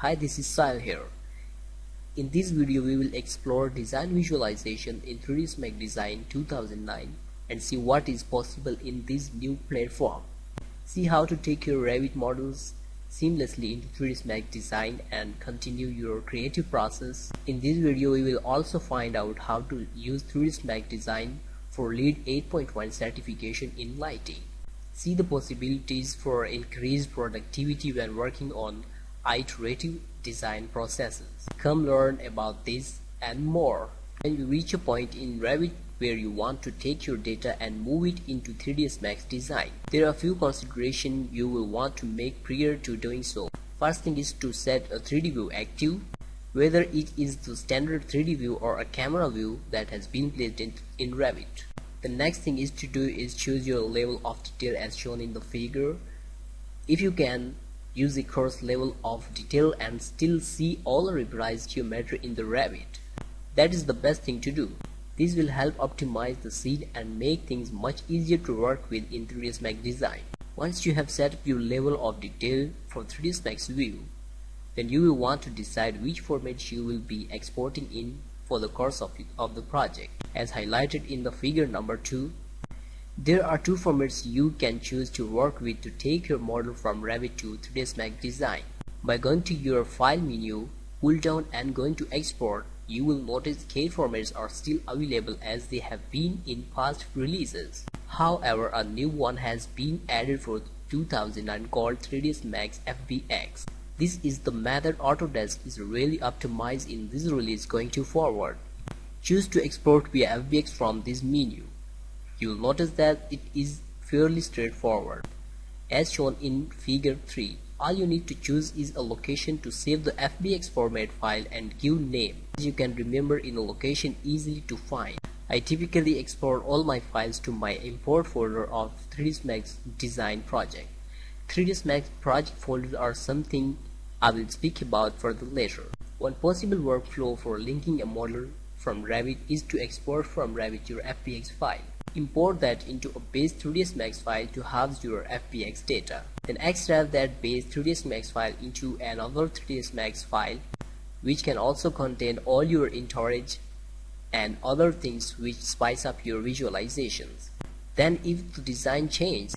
Hi, this is Sile here. In this video we will explore design visualization in 3ds Max Design 2009 and see what is possible in this new platform. See how to take your Revit models seamlessly into 3ds Max Design and continue your creative process. In this video we will also find out how to use 3ds Max Design for LEED 8.1 certification in lighting. See the possibilities for increased productivity when working on iterative design processes. Come learn about this and more. When you reach a point in Revit where you want to take your data and move it into 3ds Max Design, there are a few considerations you will want to make prior to doing so. First thing is to set a 3D view active, whether it is the standard 3D view or a camera view that has been placed in Revit. The next thing is to do is choose your level of detail as shown in the figure. If you can, use the coarse level of detail and still see all the revised geometry in the Revit. That is the best thing to do. This will help optimize the scene and make things much easier to work with in 3ds Max Design. Once you have set up your level of detail for 3ds Max view, then you will want to decide which format you will be exporting in for the course of the project. As highlighted in the figure number 2, there are two formats you can choose to work with to take your model from Revit to 3ds Max Design. By going to your File menu, pull down and going to Export, you will notice K formats are still available as they have been in past releases. However, a new one has been added for 2009 called 3ds Max Fbx. This is the method Autodesk is really optimized in this release going forward. Choose to export via Vfbx from this menu. You will notice that it is fairly straightforward. As shown in figure 3, all you need to choose is a location to save the Vfbx format file and give name. As you can remember in a location easily to find. I typically export all my files to my import folder of 3ds Max Design project. 3ds Max project folders are something I will speak about further later. One possible workflow for linking a model from Revit is to export from Revit your Vfbx file. Import that into a base 3ds Max file to house your Vfbx data. Then extract that base 3ds Max file into another 3ds Max file, which can also contain all your storage and other things which spice up your visualizations. Then if the design changes,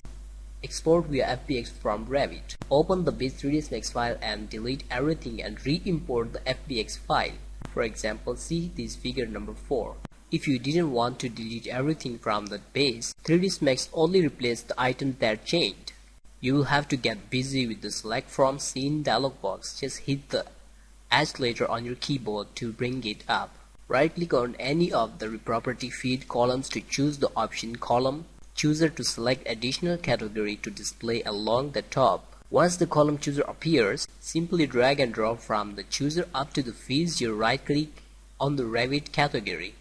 export via Vfbx from Revit. Open the base 3ds Max file and delete everything and re-import the Vfbx file. For example, see this figure number 4. If you didn't want to delete everything from the base, 3ds Max only replace the items that changed. You will have to get busy with the select from scene dialog box. Just hit the H letter on your keyboard to bring it up. Right click on any of the property feed columns to choose the option column chooser to select additional category to display along the top. Once the column chooser appears, simply drag and drop from the chooser up to the fields you right click on the Revit category.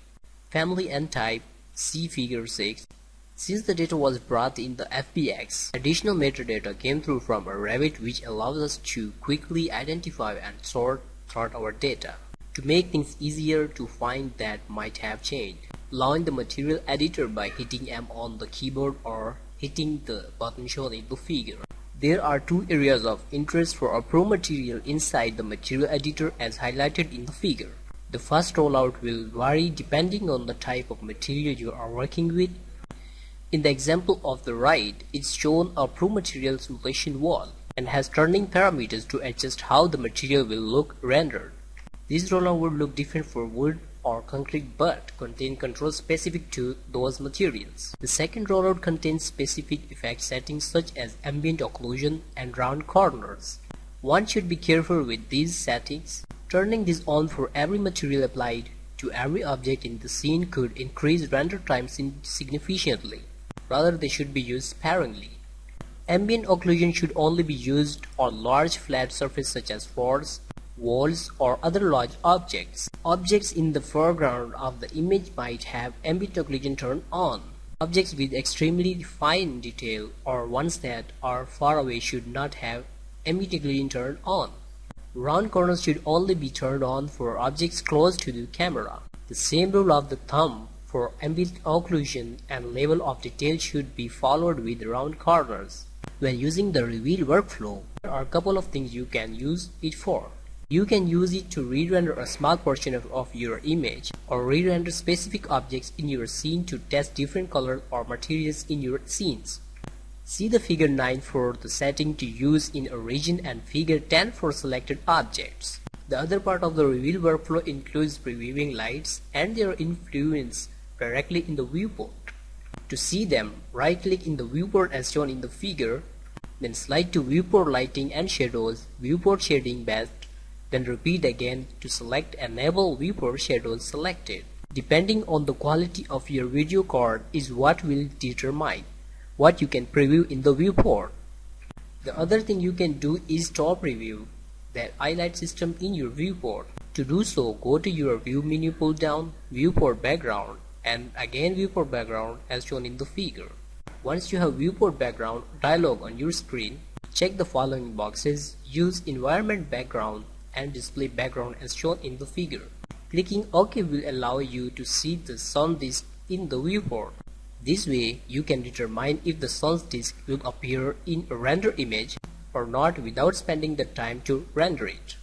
Family and type, see figure 6. Since the data was brought in the Vfbx, additional metadata came through from a Revit which allows us to quickly identify and sort our data. To make things easier to find that might have changed, launch the material editor by hitting M on the keyboard or hitting the button shown in the figure. There are two areas of interest for a pro material inside the material editor as highlighted in the figure. The first rollout will vary depending on the type of material you are working with. In the example of the right, it's shown a pro material simulation wall and has turning parameters to adjust how the material will look rendered. This rollout would look different for wood or concrete but contain controls specific to those materials. The second rollout contains specific effect settings such as ambient occlusion and round corners. One should be careful with these settings. Turning this on for every material applied to every object in the scene could increase render time significantly. Rather, they should be used sparingly. Ambient occlusion should only be used on large flat surfaces such as floors, walls, or other large objects. Objects in the foreground of the image might have ambient occlusion turned on. Objects with extremely fine detail or ones that are far away should not have ambient occlusion turned on. Round corners should only be turned on for objects close to the camera. The same rule of the thumb for ambient occlusion and level of detail should be followed with round corners. When using the reveal workflow, there are a couple of things you can use it for. You can use it to re-render a small portion of your image or re-render specific objects in your scene to test different colors or materials in your scenes. See the figure 9 for the setting to use in a region and figure 10 for selected objects. The other part of the reveal workflow includes previewing lights and their influence directly in the viewport. To see them, right-click in the viewport as shown in the figure, then slide to Viewport Lighting and Shadows, Viewport Shading Best, then repeat again to select Enable Viewport Shadows selected. Depending on the quality of your video card is what will determine what you can preview in the viewport. The other thing you can do is top preview the highlight system in your viewport. To do so, go to your View menu, pull down Viewport Background and again Viewport Background as shown in the figure. Once you have Viewport Background dialog on your screen, check the following boxes: Use Environment Background and Display Background as shown in the figure. Clicking OK will allow you to see the sun disk in the viewport. This way, you can determine if the sun's disk will appear in a render image or not without spending the time to render it.